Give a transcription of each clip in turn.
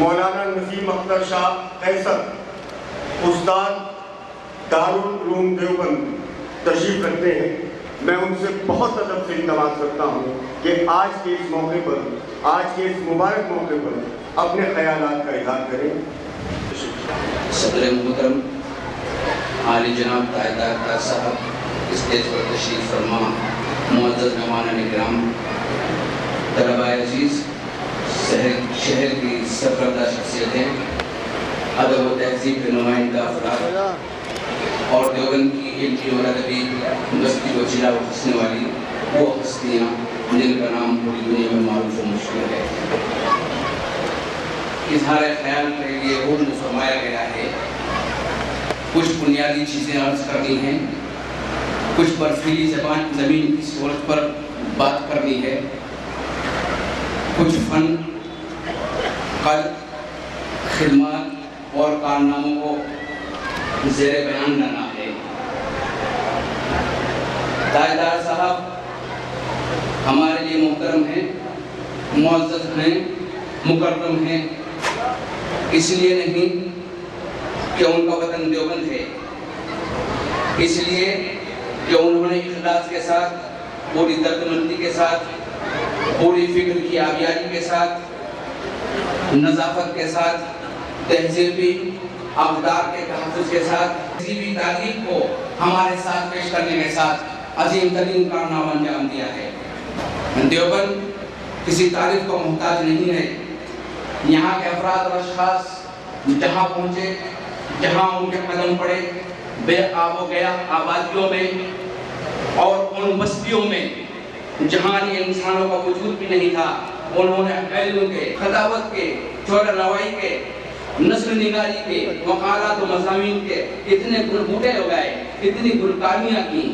مولانا نسیم اختر شاہ قیصر استاد دارالعلوم دیوبند تشریف رکھتے ہیں. میں ان سے بہت ادب سے التماس کرتا ہوں کہ آج کے اس موقع پر، آج کے اس مبارک موقع پر اپنے خیالات کا اظہار کریں. صدر محترم عالی جناب تاجدار تاج صاحب اسٹیج پر تشریف فرما، معزز مہمان کرام، طلباء عزیز، شہر کی سرکردہ شخصیتیں، ادب و تہذیب کے نمائندہ افراد اور دیوبند کی علمی اور ادبی بستی کو جلا بخشنے والی وہ ہستیاں جن کا نام پوری دنیا میں معروف و مشہور ہے. اظہار خیال کے لیے حکم فرمایا گیا ہے. کچھ بنیادی چیزیں عرض کرنی ہیں، کچھ برفیلی زمین کی صورت پر بات کرنی ہے، کچھ فن، قد، خدمات اور کارناموں کو زیر بیان لانا ہے. تاجدار صاحب ہمارے لیے محترم ہیں، معزز ہیں، مکرم ہیں، اس لیے نہیں کہ ان کا وطن دیوبند ہے، اس لیے کہ انہوں نے اخلاص کے ساتھ، پوری دردمندی کے ساتھ، پوری فکر کی آبیاری کے ساتھ، نظافت کے ساتھ، تہذیبی اقدار کے تحفظ کے ساتھ، تہذیبی تاریخ کو ہمارے ساتھ پیش کرنے کے ساتھ عظیم ترین کارنامہ انجام دیا ہے. دیوبند کسی تعریف کو محتاج نہیں ہے. یہاں کے افراد اور اشخاص جہاں پہنچے، جہاں ان کے قدم پڑے، بے آب و گیا آبادیوں میں اور ان بستیوں میں جہاں یہ انسانوں کا وجود بھی نہیں تھا، انہوں نے علم کے، خطابت کے، شعر نوائی کے، نثر نگاری کے، مقالات و مضامین کے اتنے بوٹے اگائے، اتنی گلکاریاں کی،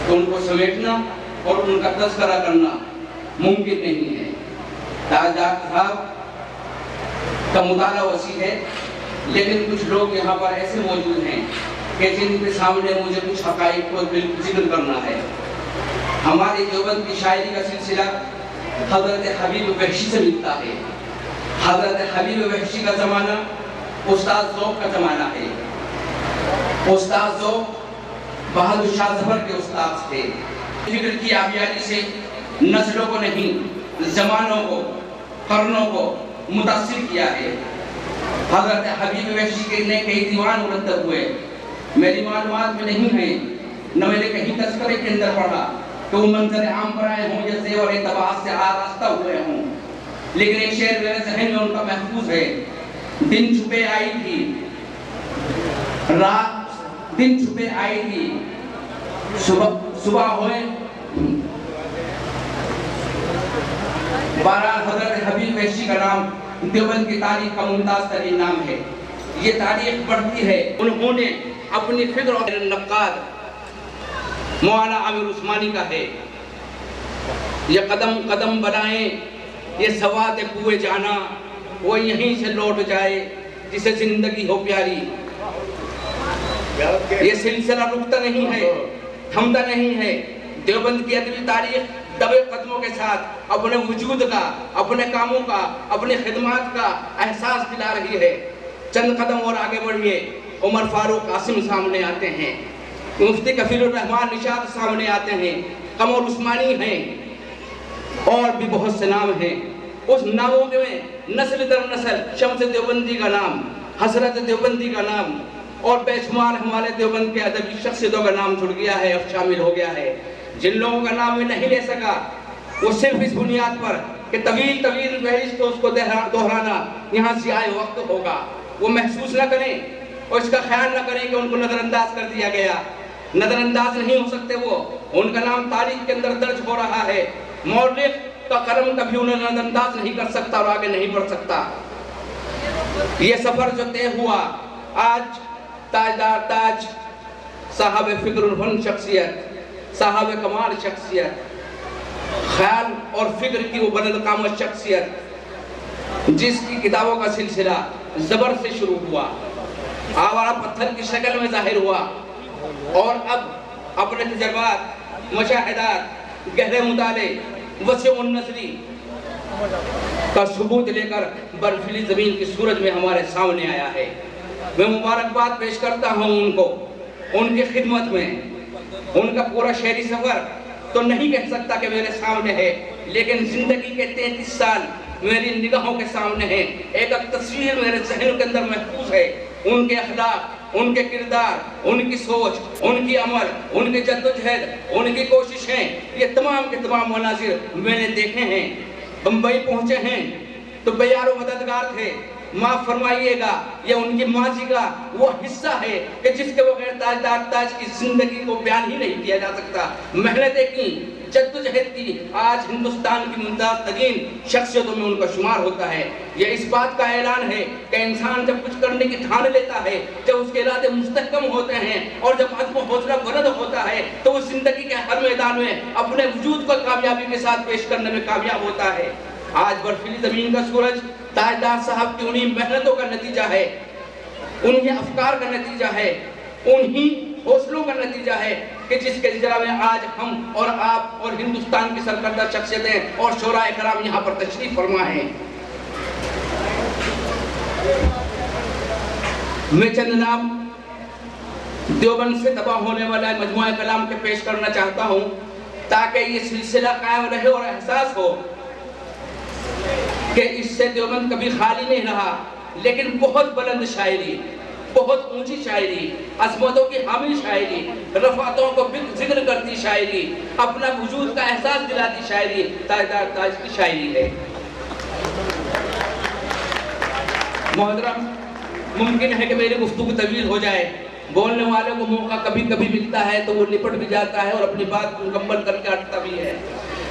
ان کو سمیٹنا اور ان کا تذکرہ کرنا ممکن نہیں ہے. تاجدار صاحب کا مطالعہ وسیع ہے، لیکن کچھ لوگ یہاں پر ایسے موجود ہیں کہ جن کے سامنے مجھے کچھ حقائق کو ذکر کرنا ہے. ہماری دیوبند کی شاعری کا سلسلہ حضرت حبیب وحشی سے ملتا ہے. حضرت حبیب وحشی کا زمانہ استاد ذوق کا زمانہ ہے. استاد ذوق بہادر شاہ ظفر کے استاد تھے. فکر کی آبیاری سے نسلوں کو نہیں، زمانوں کو، قرنوں کو متاثر کیا ہے. حضرت حبیب وحشی کے نے کئی دیوان مرتب ہوئے. میری معلومات میں نہیں ہے، نہ میں نے کہیں تذکرے کے اندر پڑھا کہ وہ منظر عام پر آئے ہوں یا زیور طباعت سے آراستہ ہوئے ہوں، لیکن ایک شعر میرے ذہن میں ان کا محفوظ ہے. دن چھپے آئی تھی رات، دن چھپے آئی تھی صبح ہوئے. بہرحال حضرت حبیب وحشی کا نام دیوبند کی تاریخ کا ممتاز ترین نام ہے. یہ تاریخ بڑھتی ہے. انہوں نے اپنی فکر اور نقاد مولانا عامر عثمانی کا ہے. یہ قدم قدم بنائیں، یہ سواد کوئے جانا، وہ یہیں سے لوٹ جائے جسے زندگی ہو پیاری. یہ سلسلہ رکتا نہیں ہے، تھمتا نہیں ہے. دیوبند کی ادبی تاریخ دبے قدموں کے ساتھ اپنے وجود کا، اپنے کاموں کا، اپنے خدمات کا احساس دلا رہی ہے. چند قدم اور آگے بڑھیے، عمر فاروق قاسم سامنے آتے ہیں، مفتی کفیل الرحمان نشاط سامنے آتے ہیں، قمر عثمانی ہیں، اور بھی بہت سے نام ہیں. اس ناموں میں نسل در نسل شمس دیوبندی کا نام، حضرت دیوبندی کا نام اور بے شمار ہمارے دیوبند کے ادبی شخصیتوں کا نام جڑ گیا ہے اور شامل ہو گیا ہے. جن لوگوں کا نام میں نہیں لے سکا وہ صرف اس بنیاد پر کہ طویل فہرست اس کو دہرانا یہاں ضیاع وقت ہوگا، وہ محسوس نہ کریں اور اس کا خیال نہ کریں کہ ان کو نظر انداز کر دیا گیا. نظر انداز نہیں ہو سکتے. وہ ان کا نام تاریخ کے اندر درج ہو رہا ہے. مورخ کا قلم کبھی انہیں نظر انداز نہیں کر سکتا اور آگے نہیں بڑھ سکتا. یہ سفر جو طے ہوا، آج تاجدار تاج صاحب فکر الفن شخصیت، صاحب کمال شخصیت، خیال اور فکر کی وہ بلند قامت شخصیت جس کی کتابوں کا سلسلہ زبر سے شروع ہوا، آوارہ پتھر کی شکل میں ظاہر ہوا، اور اب اپنے تجربات، مشاہدات، گہرے مطالعے، وسیع النظری کا ثبوت لے کر برفیلی زمین کی سورج میں ہمارے سامنے آیا ہے۔ میں مبارکباد پیش کرتا ہوں ان کو، ان کی خدمت میں۔ ان کا پورا شہری سفر تو نہیں کہہ سکتا کہ میرے سامنے ہے، لیکن زندگی کے 33 سال میری نگاہوں کے سامنے ہیں۔ ایک تصویر میرے ذہن کے اندر محفوظ ہے۔ ان کے اخلاق، ان کے کردار، ان کی سوچ، ان کی عمل، ان کی جدوجہد، ان کی کوششیں، یہ تمام کے تمام مناظر میں نے دیکھے ہیں۔ بمبئی پہنچے ہیں تو بیار و مددگار تھے۔ معاف فرمائیے گا، یہ ان کی ماضی کا وہ حصہ ہے کہ جس کے بغیر تاجدار تاج کی زندگی کو بیان ہی نہیں کیا جا سکتا۔ محنتیں کی، جدوجہد کی، آج ہندوستان کی ممتاز ترین شخصیتوں میں ان کا شمار ہوتا ہے۔ یہ اس بات کا اعلان ہے کہ انسان جب کچھ کرنے کی ٹھان لیتا ہے، جب اس کے ارادے مستحکم ہوتے ہیں اور جب عزم و حوصلہ بلند ہوتا ہے، تو وہ زندگی کے ہر میدان میں اپنے وجود کو کامیابی کے ساتھ پیش کرنے میں کامیاب ہوتا ہے۔ آج برفیلی زمین کا سورج تاجدار صاحب کی انہی محنتوں کا نتیجہ ہے، انہی افکار کا نتیجہ ہے، انہی حوصلوں کا نتیجہ ہے کہ جس کے اجرا میں آج ہم اور آپ اور ہندوستان کی سرکردہ شخصیتیں اور شورائے کرام یہاں پر تشریف فرما ہیں۔ میں چند نام دیوبند سے تباہ ہونے والا مجموعہ کلام کے پیش کرنا چاہتا ہوں تاکہ یہ سلسلہ قائم رہے اور احساس ہو کہ اس سے دیوبند کبھی خالی نہیں رہا، لیکن بہت بلند شاعری، بہت اونچی شاعری، عظمتوں کی حامل شاعری، رفعتوں کو ذکر کرتی شاعری، اپنا وجود کا احساس دلاتی شاعری تاجدار تاج کی شاعری ہے۔ محترم، ممکن ہے کہ میری گفتگو طویل ہو جائے، بولنے والے کو موقع کبھی کبھی ملتا ہے تو وہ نپٹ بھی جاتا ہے اور اپنی بات مکمل کر کے ہٹتا بھی ہے۔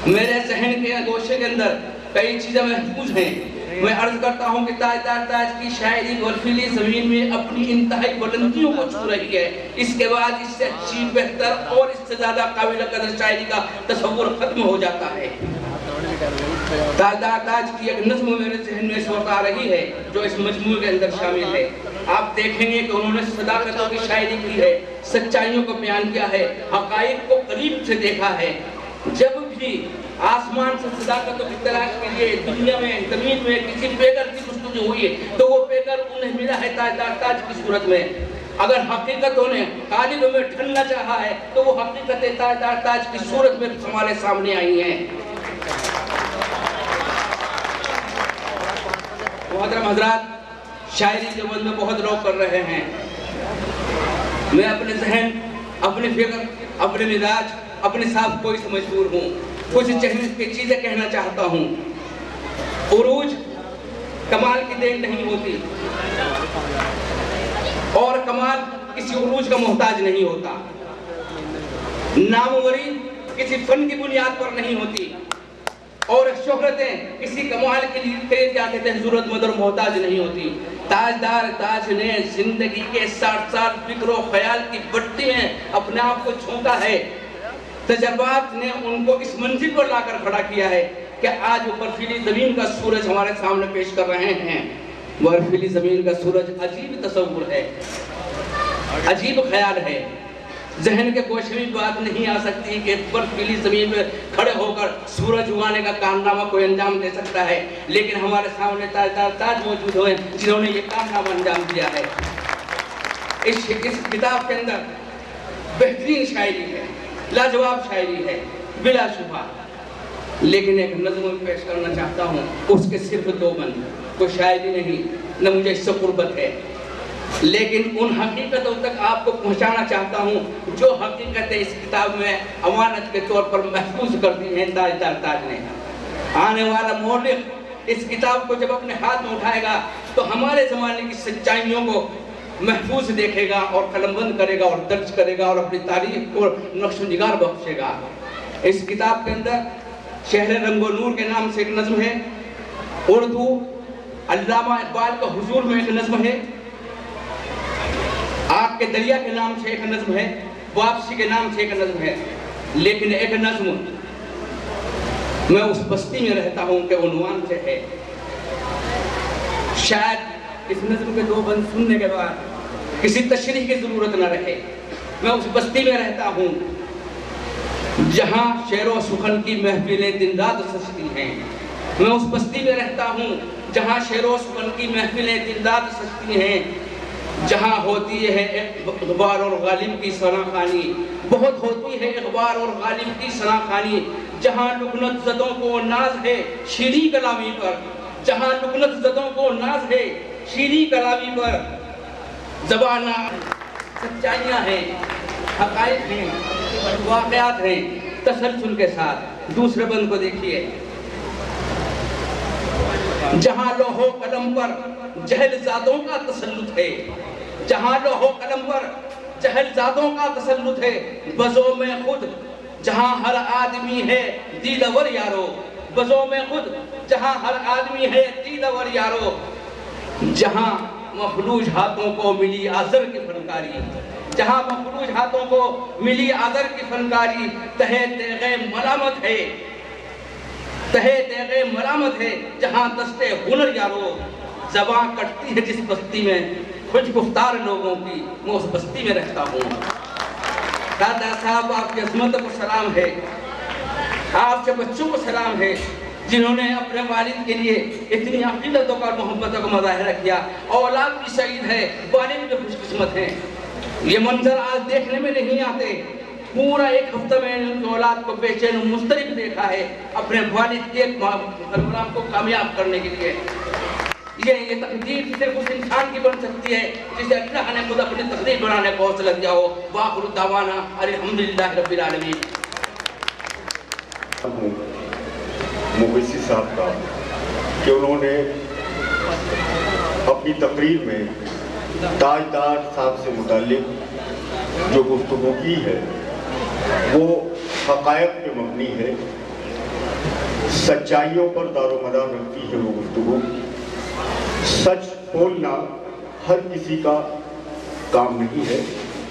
میرے ذہن کے گوشے کے اندر کئی چیزیں محفوظ ہیں۔ میں عرض کرتا ہوں کہ تاجدار تاج کی شاعری برفیلی زمین میں اپنی انتہائی بلندیوں کو چھو رہی ہے۔ اس کے بعد اس سے اچھی، بہتر اور اس سے زیادہ قابل قدر شاعری کا تصور ختم ہو جاتا ہے۔ تاجدار تاج کی ایک نظم میرے ذہن میں اس وقت آ رہی ہے جو اس مجموعے کے اندر شامل ہے۔ آپ دیکھیں گے کہ انہوں نے صداقتوں کی شاعری کی ہے، سچائیوں کو بیان کیا ہے، حقائق کو قریب سے دیکھا ہے۔ جب بھی آسمان سے صداقتوں کی تلاش کے لیے دنیا میں، زمین میں کسی پیکر کی جستجو ہوئی ہے تو وہ پیکر انہیں ملا ہے تاجدار تاج کی صورت میں۔ اگر حقیقتوں نے قالبوں میں ڈھلنا چاہا ہے تو وہ حقیقتیں تاجدار تاج کی صورت میں ہمارے سامنے آئی ہیں۔ محترم حضرات، شاعری کے مند میں بہت لوگ کر رہے ہیں۔ میں اپنے ذہن، اپنی فکر، اپنے مزاج، اپنے ساتھ کوئی سے مجبور ہوں، کچھ چیزیں کہنا چاہتا ہوں۔ عروج کمال کی دین نہیں ہوتی اور کمال کسی عروج کا محتاج نہیں ہوتا۔ ناموری کسی فن کی بنیاد پر نہیں ہوتی اور شہرتیں کسی کمال کے لیے کیا کہتے ہیں ضرورت مند اور محتاج نہیں ہوتی۔ تاجدار تاج نے زندگی کے 60 سال فکر و خیال کی بٹی میں اپنے آپ کو جھونکا ہے۔ تجربات نے ان کو اس منزل پر لا کر کھڑا کیا ہے کہ آج وہ برفیلی زمین کا سورج ہمارے سامنے پیش کر رہے ہیں۔ برفیلی زمین کا سورج عجیب تصور ہے، عجیب خیال ہے۔ ذہن کے گوشے میں بات نہیں آ سکتی کہ برفیلی زمین میں کھڑے ہو کر سورج اگانے کا کارنامہ کوئی انجام دے سکتا ہے، لیکن ہمارے سامنے تاجدار تاج موجود ہوئے جنہوں نے یہ کارنامہ انجام دیا ہے۔ اس کتاب کے اندر بہترین شاعری ہے، لاجواب شاعری ہے بلا شبہ، لیکن ایک نظم پیش کرنا چاہتا ہوں، اس کے صرف 2 بند، کوئی شاعری نہیں، نہ مجھے اس سے قربت ہے، لیکن ان حقیقتوں تک آپ کو پہنچانا چاہتا ہوں جو حقیقتیں اس کتاب میں امانت کے طور پر محفوظ کر دی ہیں تاجدار تاج نے۔ آنے والا مورخ اس کتاب کو جب اپنے ہاتھ میں اٹھائے گا تو ہمارے زمانے کی سچائیوں کو محفوظ دیکھے گا اور قلم بند کرے گا اور درج کرے گا اور اپنی تاریخ کو نقش و نگار بخشے گا۔ اس کتاب کے اندر شہر رنگ و نور کے نام سے ایک نظم ہے، اردو علامہ اقبال کا حضور میں ایک نظم ہے، آگ کے دریا کے نام سے ایک نظم ہے، واپسی کے نام سے ایک نظم ہے، لیکن ایک نظم میں اس بستی میں رہتا ہوں کہ عنوان سے ہے۔ شاید اس نظم کے 2 بند سننے کے بعد کسی تشریح کی ضرورت نہ رہے۔ میں اس بستی میں رہتا ہوں جہاں شعر و سخن کی محفلیں دن رات سجتی ہیں، میں اس بستی میں رہتا ہوں جہاں شیر و سخن کی محفلیں دن رات سجتی ہیں، جہاں ہوتی ہے اقبال اور غالب کی ثنا خوانی، بہت ہوتی ہے اقبال اور غالب کی ثنا خوانی، جہاں لکنت زدوں کو ناز ہے شیریں کلامی پر، جہاں لکنت زدوں کو ناز ہے شیریں کلامی پر، زبانہ سچائیاں ہیں، حقائق ہیں، واقعات ہیں، تسلسل کے ساتھ۔ دوسرے بند کو دیکھیے، جہاں لوح و قلم پر جہل زادوں کا تسلط ہے، جہاں لوح و قلم پر جہل زادوں کا تسلط ہے، بزو میں خود جہاں ہر آدمی ہے دیدور یارو، بزو میں خود جہاں ہر آدمی ہے دیدور یارو، جہاں مفلوج ہاتھوں کو ملی آزر کی فنکاری، جہاں مفلوج ہاتھوں کو ملی آزر کی فنکاری، تہے تیغے ملامت ہے، تہے تیغے ملامت ہے، جہاں دستے ہنر یارو، زبان کٹتی ہے جس بستی میں خوش گفتار لوگوں کی، میں اس بستی میں رہتا ہوں۔ دادا صاحب آپ کی عظمت کو سلام ہے، آپ کے بچوں کو سلام ہے جنہوں نے اپنے والد کے لیے اتنی عقیدتوں کا محبتوں کا مظاہرہ کیا، اولاد بھی سعید ہے، والد بھی خوش قسمت ہیں۔ یہ منظر آج دیکھنے میں نہیں آتے، پورا ایک ہفتہ میں نے ان کی اولاد کو بے چین و مضطرب دیکھا ہے اپنے والد کے ایک پروگرام کو کامیاب کرنے کے لیے۔ یہ تقدیر صرف اس انسان کی بن سکتی ہے جسے اللہ نے خود اپنی تقدیر بنانے کو حوصلہ دیا ہو۔ وآخر دعوانا الحمدللہ رب العالمین۔ مویسی صاحب کا کہ انہوں نے اپنی تقریر میں تاجدار صاحب سے متعلق جو گفتگو کی ہے وہ حقائق پہ مبنی ہے، سچائیوں پر دار و مدار رکھتی ہے وہ گفتگو۔ سچ بولنا ہر کسی کا کام نہیں ہے،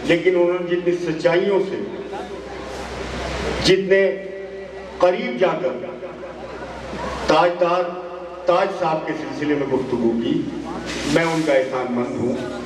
لیکن انہوں نے جتنی سچائیوں سے جتنے قریب جا کر تاج صاحب کے سلسلے میں گفتگو کی، میں ان کا احسان مند ہوں۔